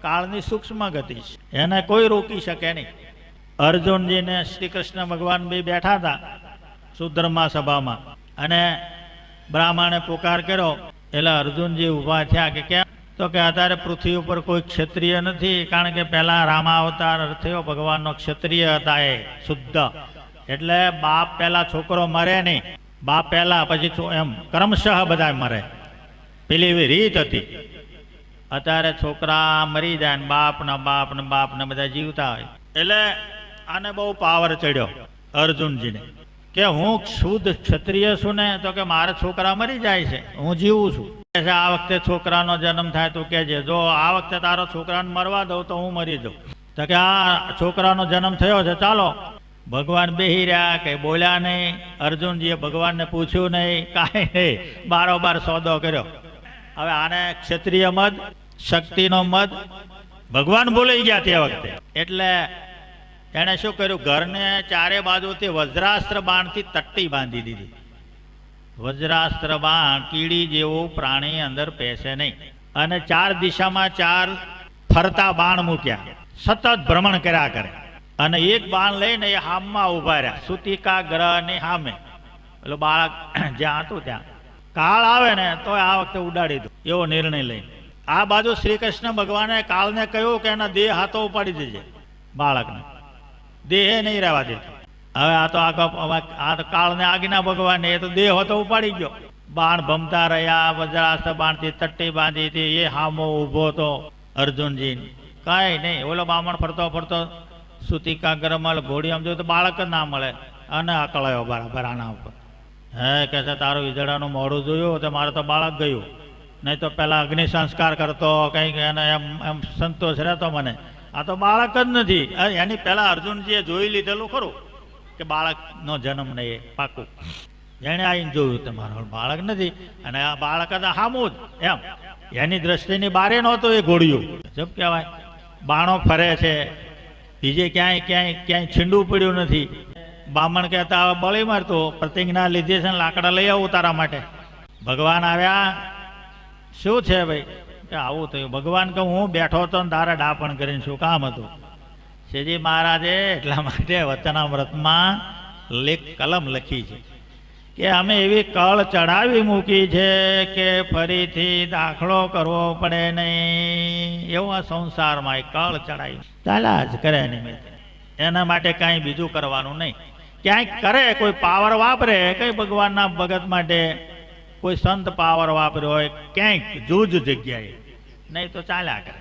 કાળની સૂક્ષ્મ ગતિ છે, એને કોઈ રોકી શકે નહીં. અર્જુનજીને શ્રી કૃષ્ણ ભગવાન બે બેઠા હતા સુધર્મા સભામાં, અને બ્રાહ્મણે પુકાર કર્યો એટલે અર્જુનજી ઊભા થયા કે કેમ? તો કે અત્યારે પૃથ્વી ઉપર કોઈ ક્ષત્રિય નથી, કારણ કે પહેલા રામાવતાર થયો ભગવાનનો ક્ષત્રિય હતા, એ શુદ્ધ. એટલે બાપ પહેલા છોકરો મરે નહીં, બાપ પહેલા પછી એમ ક્રમશઃ બધા મરે, પેલી એવી રીત હતી. અત્યારે છોકરા મરી જાય ને બાપ ને બધા જીવતા હોય. એટલે આને બહુ પાવર ચડ્યો અર્જુનજીને કે હું શુદ્ધ ક્ષત્રિય છું ને, તો કે મારા છોકરા મરી જાય છે, હું જીવું છું. આ વખતે છોકરાનો જન્મ થાય તો કહેજે, જો આ વખતે તારો છોકરાને મરવા દઉં તો હું મરી જાઉં. તો કે આ છોકરાનો જન્મ થયો છે, ચાલો. ભગવાન બેહી રહ્યા, કઈ બોલ્યા નહીં. અર્જુનજીએ ભગવાનને પૂછ્યું નહીં, કાંઈ નહીં, બારોબાર સોદો કર્યો. હવે આને ક્ષત્રિય મદ, શક્તિનો મદ, ભગવાન બોલાઈ ગયા તે વખતે. એટલે એણે શું કર્યું, ઘરને ચારે બાજુથી વજ્રાસ્ત્ર બાણથી તટ્ટી બાંધી દીધી. વજ્રાસ્ત્ર બાણ કીડી જેવું પ્રાણી અંદર પેસે નહીં, અને ચાર દિશામાં ચાર ફરતા બાણ મૂક્યા, સતત ભ્રમણ કર્યા કરે. અને એક બાણ લઈને એ હામમાં ઉભા રહ્યા, સુતિકા ગ્રહની સામે. એટલે બાળક જ્યાં હતું ત્યાં કાળ આવે ને તો આ વખતે ઉડાડી દો, એવો નિર્ણય લઈને. આ બાજુ શ્રી કૃષ્ણ ભગવાને કાળને કહ્યું કે એના દેહ હાથો ઉપાડી દેજે, બાળકને દેહે નહીં રહેવા દેતો. હવે આ તો આ કાળને આજ્ઞા ભગવાન, એ તો દેહ હતો ઉપાડી ગયો. બાણ ભમતા રહ્યા, વજ્રાસ્ત્ર બાણથી તટ્ટી બાંધી હતી, એ હામો ઊભો હતો અર્જુનજી. કાંઈ નહીં, ઓલો બામણ ફરતો ફરતો સુતિકા ગરમલ ઘોડી આમ જોયું તો બાળક જ ના મળે, અને અકળાયો બરાબર આના ઉપર. હે કે છે તારું ઈજડાનું મોઢું જોયું તો મારે તો બાળક ગયું, નહીં તો પેલા અગ્નિ સંસ્કાર કરતો કંઈક એને એમ સંતોષ રહેતો મને. આ તો બાળક જ નથી. એની પહેલા અર્જુનજીએ જોઈ લીધેલું ખરું કે બાળકનો જન્મ નહીં, પાકું. જેણે આવીને જોયું તમારું બાળક નથી, અને આ બાળક હતા હામું જ એમ, એની દ્રષ્ટિની બારે નહોતું એ ઘોડિયું. જબ કહેવાય, બાણો ફરે છે, બીજે ક્યાંય છીંડું પડ્યું નથી. બામણ કહેતા હવે બળી મારતો, પ્રતિજ્ઞા લીધી છે ને લાકડા લઈ આવું તારા માટે. ભગવાન આવ્યા, શું છે ભાઈ કે આવું થયું? ભગવાન કહું હું બેઠો હતો ને તારે ડાપણ કરીને શું કામ હતું? શ્રીજી મહારાજે એટલા માટે વચનામૃતમાં કલમ લખી છે કે અમે એવી કળ ચડાવી મૂકી છે કે ફરીથી દાખલો કરવો પડે નહીં. એવો આ સંસારમાં એ કળ ચડાવી ચાલ્યા જ કરે નિમિત્તે. એના માટે કાંઈ બીજું કરવાનું નહીં. ક્યાંક કરે કોઈ પાવર વાપરે, કઈ ભગવાનના ભગત માટે કોઈ સંત પાવર વાપર્યો હોય ક્યાંક જૂજ જગ્યાએ, નહીં તો ચાલ્યા કરે.